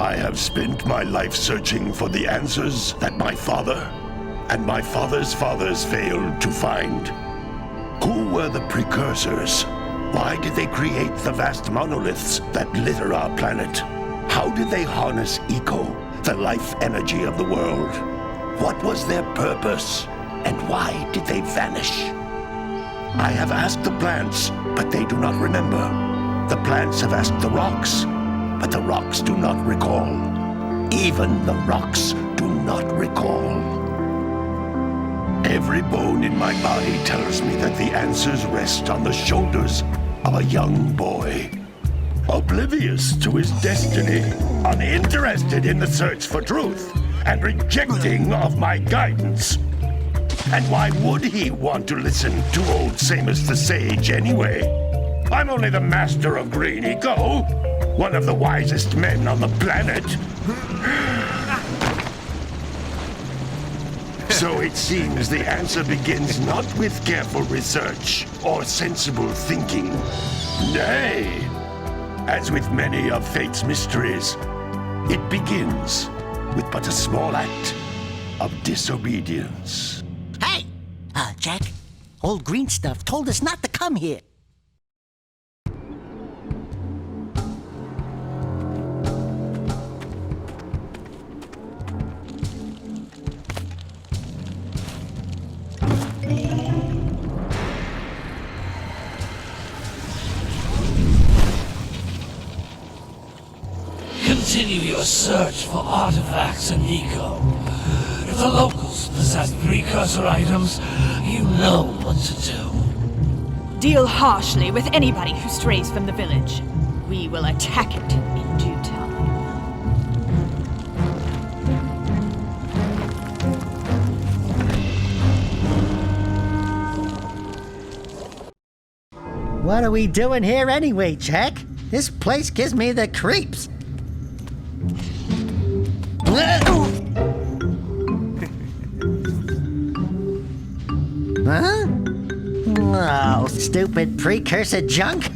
I have spent my life searching for the answers that my father and my father's fathers failed to find. Who were the Precursors? Why did they create the vast monoliths that litter our planet? How did they harness eco, the life energy of the world? What was their purpose, and why did they vanish? I have asked the plants, but they do not remember. The plants have asked the rocks, but the rocks do not recall. Even the rocks do not recall. Every bone in my body tells me that the answers rest on the shoulders of a young boy. Oblivious to his destiny, uninterested in the search for truth, and rejecting of my guidance. And why would he want to listen to old Samus the Sage anyway? I'm only the master of green eco, one of the wisest men on the planet. So it seems the answer begins not with careful research or sensible thinking. Nay, as with many of fate's mysteries, it begins with but a small act of disobedience. Hey! Jack, old green stuff told us not to come here. Continue your search for artifacts and eco. If the locals possess precursor items, you know what to do. Deal harshly with anybody who strays from the village. We will attack it in due time. What are we doing here anyway, Jack? This place gives me the creeps. Huh? Oh, stupid precursor junk.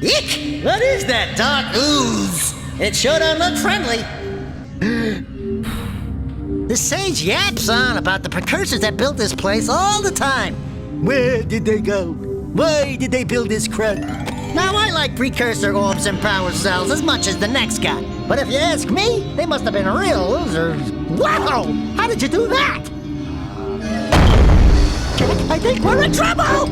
Eek! What is that dark ooze? It sure don't look friendly. The sage yaps on about the precursors that built this place all the time. Where did they go? Why did they build this crap? Now, I like precursor orbs and power cells as much as the next guy. But if you ask me, they must have been real losers. Wow! How did you do that? I think we're in trouble!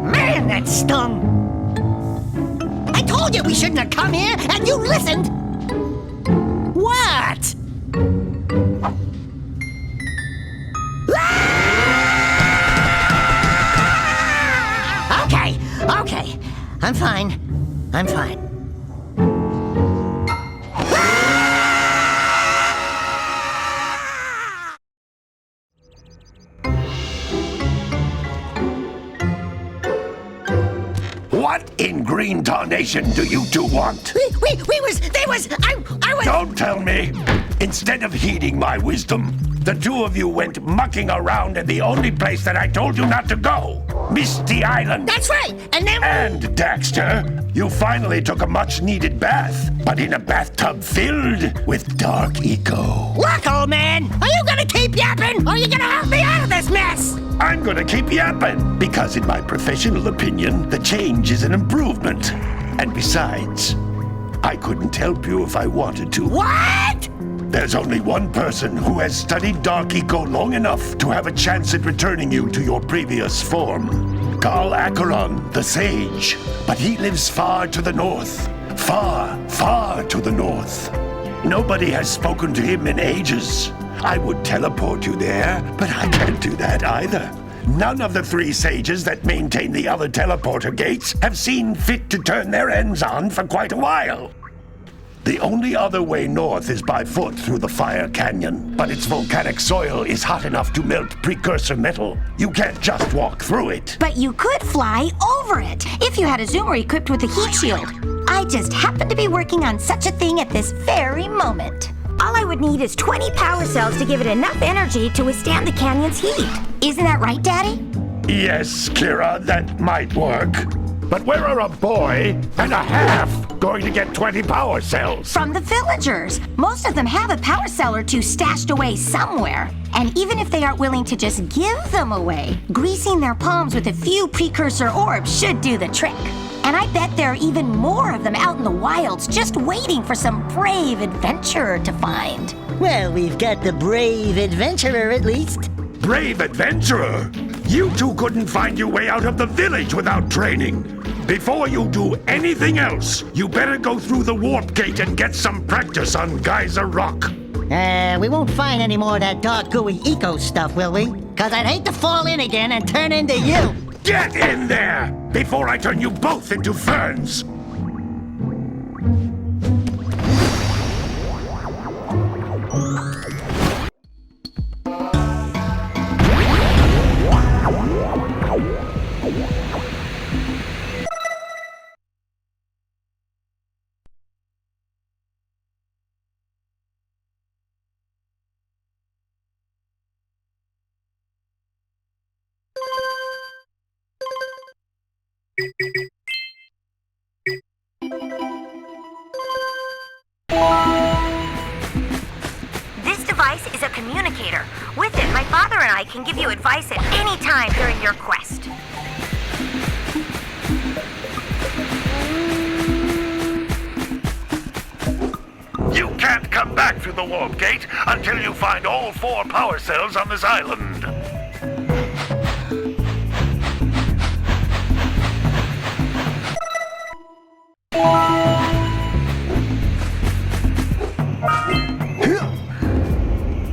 Man, that stung! I told you we shouldn't have come here, and you listened! What? Okay. I'm fine. What in green tarnation do you two want? I was... Don't tell me! Instead of heeding my wisdom, the two of you went mucking around in the only place that I told you not to go! Misty Island! That's right! And then... And, Daxter, you finally took a much-needed bath, but in a bathtub filled with dark eco. Look, old man! Are you gonna keep yapping, or are you gonna help me out of this mess? I'm gonna keep yapping, because in my professional opinion, the change is an improvement. And besides, I couldn't help you if I wanted to. What? There's only one person who has studied Dark Eco long enough to have a chance at returning you to your previous form. Carl Acheron, the Sage. But he lives far to the north. Far to the north. Nobody has spoken to him in ages. I would teleport you there, but I can't do that either. None of the three sages that maintain the other teleporter gates have seen fit to turn their ends on for quite a while. The only other way north is by foot through the Fire Canyon, but its volcanic soil is hot enough to melt precursor metal. You can't just walk through it. But you could fly over it, if you had a zoomer equipped with a heat shield. I just happen to be working on such a thing at this very moment. All I would need is 20 power cells to give it enough energy to withstand the canyon's heat. Isn't that right, Daddy? Yes, Kira, that might work. But where are a boy and a half going to get 20 power cells? From the villagers. Most of them have a power cell or two stashed away somewhere. And even if they aren't willing to just give them away, greasing their palms with a few precursor orbs should do the trick. And I bet there are even more of them out in the wilds just waiting for some brave adventurer to find. Well, we've got the brave adventurer at least. Brave adventurer! You two couldn't find your way out of the village without training. Before you do anything else, you better go through the warp gate and get some practice on Geyser Rock. We won't find any more of that dark gooey eco stuff, will we? 'Cause I'd hate to fall in again and turn into you. Get in there before I turn you both into ferns. This device is a communicator. With it, my father and I can give you advice at any time during your quest. You can't come back through the warp gate until you find all 4 power cells on this island.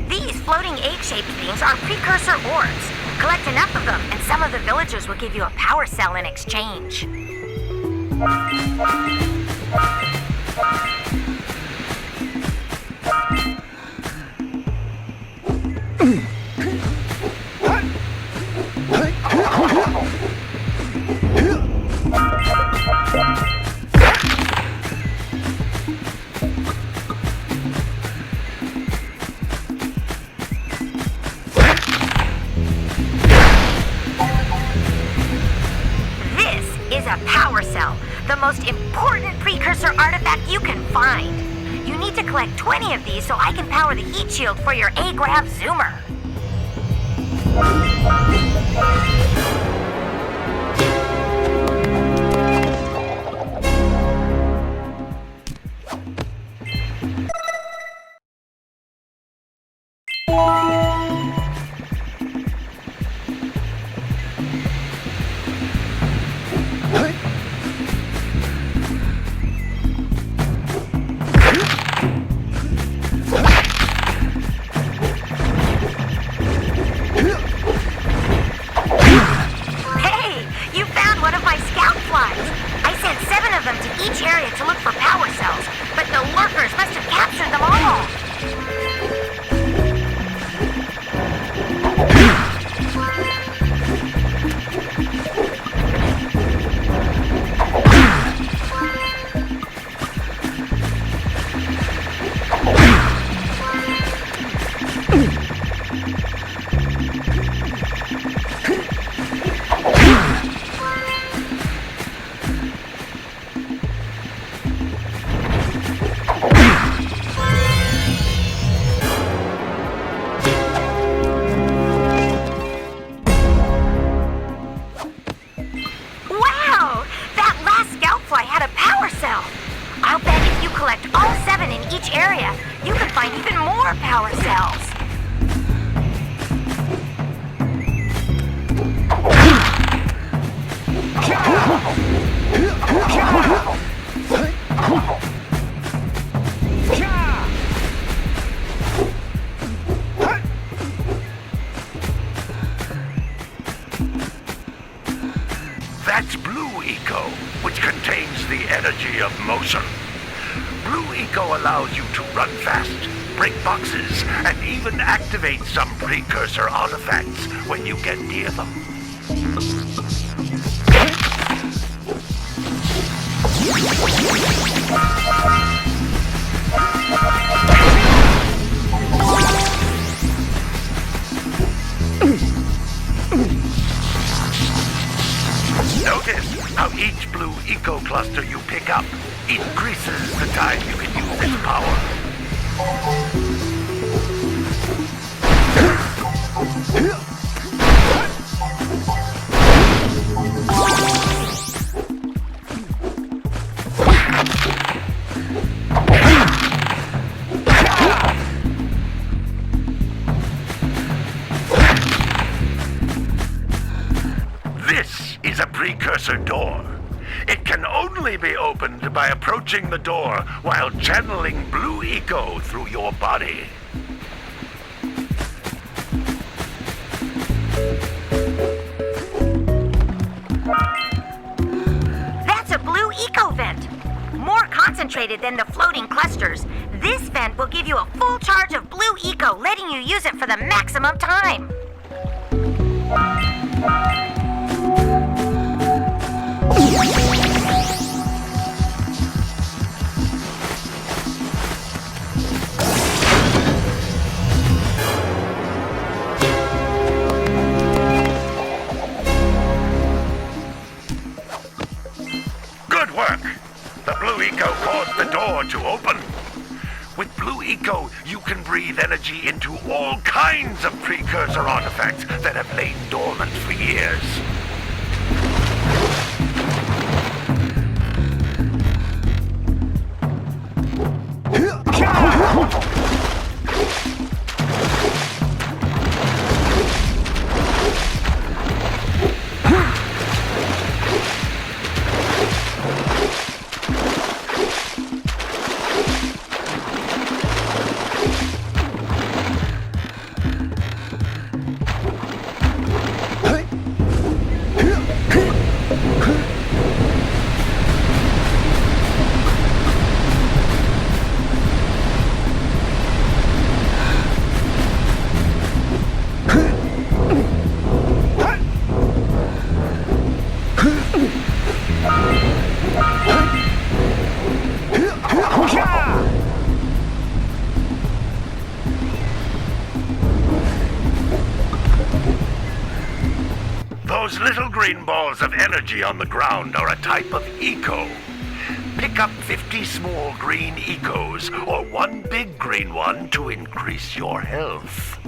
These floating egg-shaped things are precursor orbs. Collect enough of them, and some of the villagers will give you a power cell in exchange. A power cell, the most important precursor artifact you can find. You need to collect 20 of these so I can power the heat shield for your A-Grav zoomer. Each area to look for power cells, but the lurkers must have captured them all. I'll bet if you collect all 7 in each area, you can find even more power cells. That's Blue Eco, which contains the energy of motion. Blue Eco allows you to run fast, break boxes, and even activate some precursor artifacts when you get near them. Notice how each blue eco cluster you pick up increases the time you can use its power. This is a precursor door. It can only be opened by approaching the door while channeling blue eco through your body. That's a blue eco vent. More concentrated than the floating clusters. This vent will give you a full charge of blue eco, letting you use it for the maximum time. Good work! The blue eco caused the door to open. With blue eco, you can breathe energy into all kinds of precursor artifacts that have lain dormant for years. Those little green balls of energy on the ground are a type of eco. Pick up 50 small green ecos or one big green one to increase your health.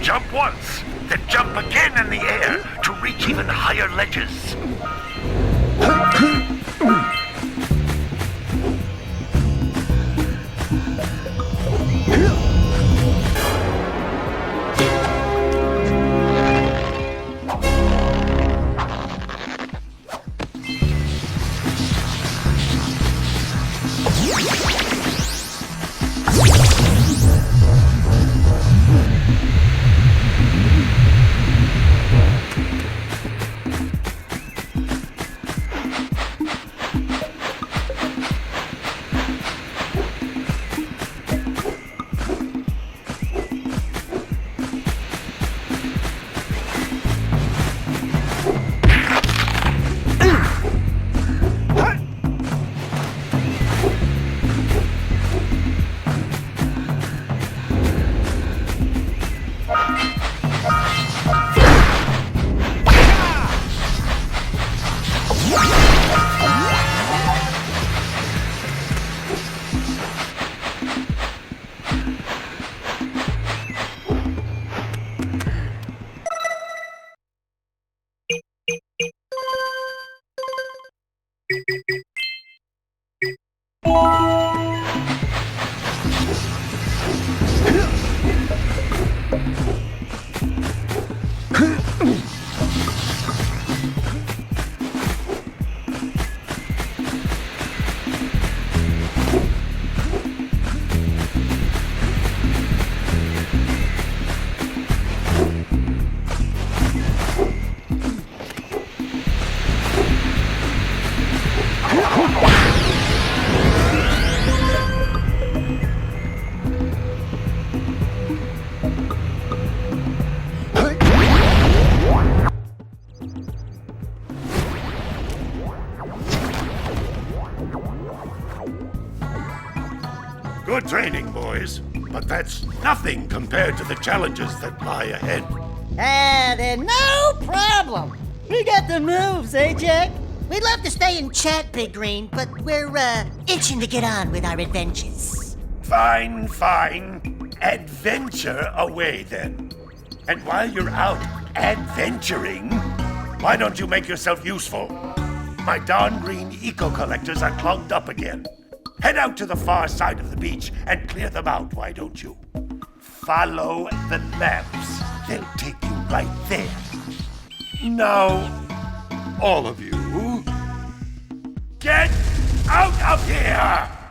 Jump once, then jump again in the air to reach even higher ledges. Good training, boys. But that's nothing compared to the challenges that lie ahead. Then no problem. We got the moves, eh, Jack? We'd love to stay and chat, Big Green, but we're, itching to get on with our adventures. Fine, fine. Adventure away, then. And while you're out adventuring, why don't you make yourself useful? My darn green eco-collectors are clogged up again. Head out to the far side of the beach and clear them out, why don't you? Follow the lamps. They'll take you right there. Now, all of you, get out of here!